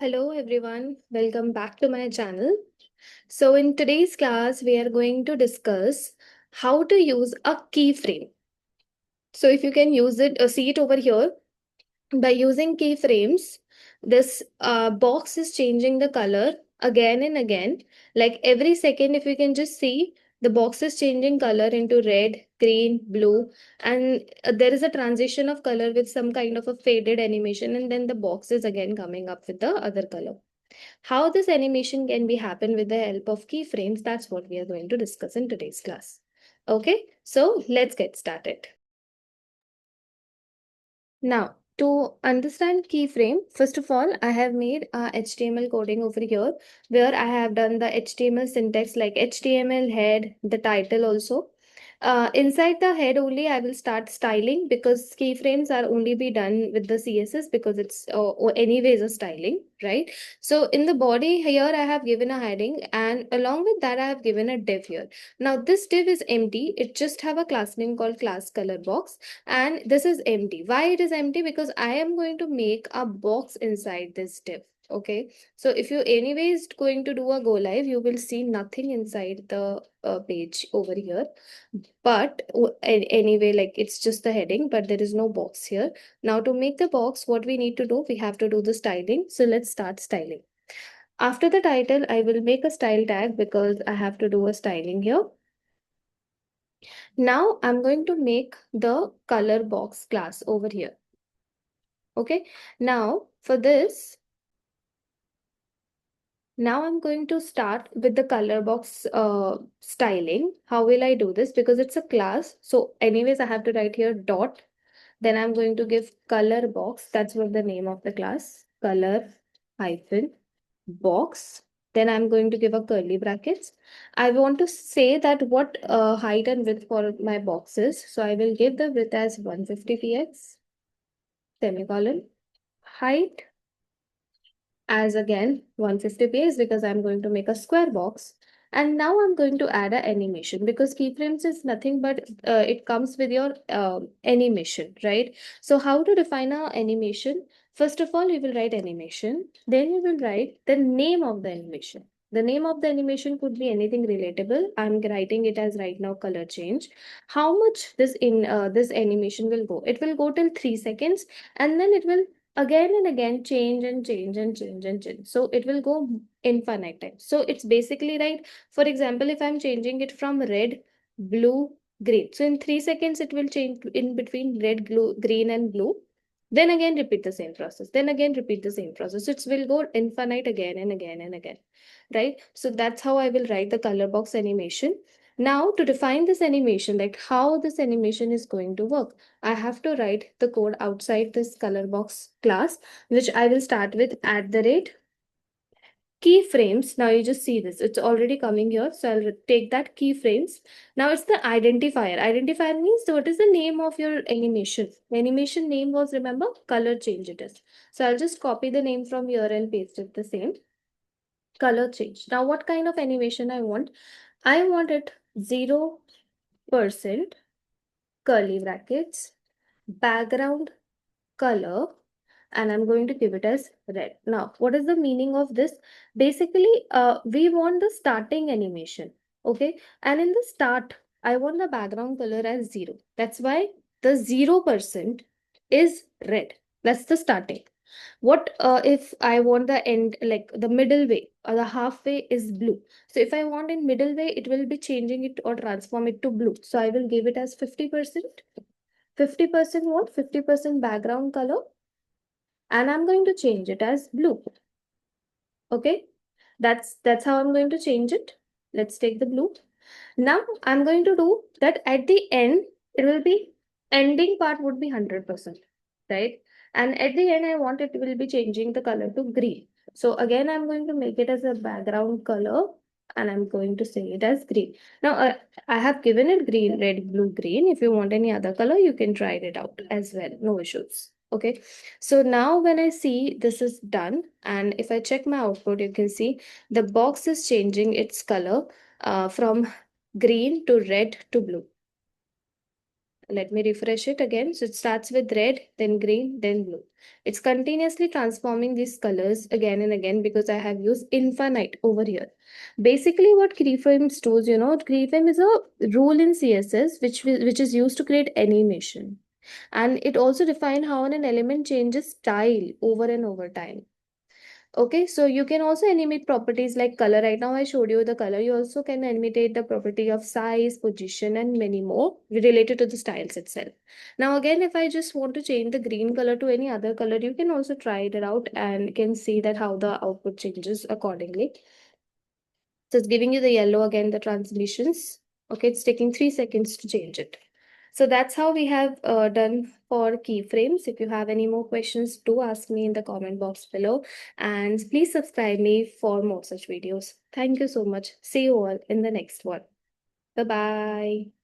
Hello everyone, welcome back to my channel. So in today's class, we are going to discuss how to use a keyframe. So if you can use it, see it over here, by using keyframes, this box is changing the color again and again. Like every second, if you can just see, the box is changing color into red, green, blue, and there is a transition of color with some kind of a faded animation, and then the box is again coming up with the other color. How this animation can be happen with the help of keyframes, that's what we are going to discuss in today's class. Okay, so let's get started. Now, to understand keyframe, first of all, I have made a HTML coding over here where I have done the HTML syntax like HTML head, the title also. Inside the head only, I will start styling because keyframes are only be done with the CSS because it's anyways a styling, right? So in the body here, I have given a heading and along with that, I have given a div here. Now this div is empty. It just have a class name called class color box and this is empty. Why it is empty? Because I am going to make a box inside this div. Okay, so if you anyways going to do a go live, you will see nothing inside the page over here. But anyway, like it's just the heading, but there is no box here. Now to make the box, what we need to do, we have to do the styling. So let's start styling. After the title, I will make a style tag because I have to do a styling here. Now I'm going to make the color box class over here. Okay. Now for this, now I'm going to start with the color box styling. How will I do this? Because it's a class. So anyways, I have to write here dot. Then I'm going to give color box. That's what the name of the class. Color hyphen box. Then I'm going to give a curly brackets. I want to say that what height and width for my box is. So I will give the width as 150 px, semicolon. Height as again 150 px because I'm going to make a square box. And now I'm going to add an animation because keyframes is nothing but it comes with your animation, right? So how to define a animation? First of all, you will write animation. Then you will write the name of the animation. The name of the animation could be anything relatable. I'm writing it as right now color change. How much this animation will go? It will go till 3 seconds, and then it will again and again change and change and change and change. So it will go infinite time. So it's basically right. For example, if I'm changing it from red, blue, green. So in 3 seconds, it will change in between red, blue, green, and blue. Then again, repeat the same process. Then again, repeat the same process. It will go infinite again and again and again. Right? So that's how I will write the color box animation. Now to define this animation, like how this animation is going to work, I have to write the code outside this color box class, which I will start with @ keyframes. Now you just see this, it's already coming here. So I'll take that keyframes. Now it's the identifier. Identifier means what is the name of your animation. Animation name was, remember, color change it is. So I'll just copy the name from here and paste it the same. Color change. Now what kind of animation I want? I want it 0% curly brackets, background color, and I'm going to give it as red. Now, what is the meaning of this? Basically, we want the starting animation, okay? And in the start, I want the background color as 0. That's why the 0% is red. That's the starting. What if I want the end, like the middle way or the halfway is blue? So if I want in middle way, it will be changing it or transform it to blue. So I will give it as 50%. 50% what? 50% background color, and I'm going to change it as blue. Okay, that's how I'm going to change it. Let's take the blue. Now I'm going to do that at the end, it will be ending part would be 100%, right? And at the end, I want it will be changing the color to green. So again, I'm going to make it as a background color and I'm going to say it as green. Now, I have given it green, red, blue, green. If you want any other color, you can try it out as well. No issues. Okay. So now when I see this is done, and if I check my output, you can see the box is changing its color from green to red to blue. Let me refresh it again. So it starts with red, then green, then blue. It's continuously transforming these colors again and again because I have used infinite over here. Basically, what keyframes does, keyframe is a rule in CSS which is used to create animation, and it also defines how an element changes style over and over time. Okay, so you can also animate properties like color. Right now, I showed you the color. You also can animate the property of size, position, and many more related to the styles itself. Now, again, if I just want to change the green color to any other color, you can also try it out and can see that how the output changes accordingly. So it's giving you the yellow again, the transitions. Okay, it's taking 3 seconds to change it. So that's how we have done for keyframes. If you have any more questions, do ask me in the comment box below. And please subscribe me for more such videos. Thank you so much. See you all in the next one. Bye-bye.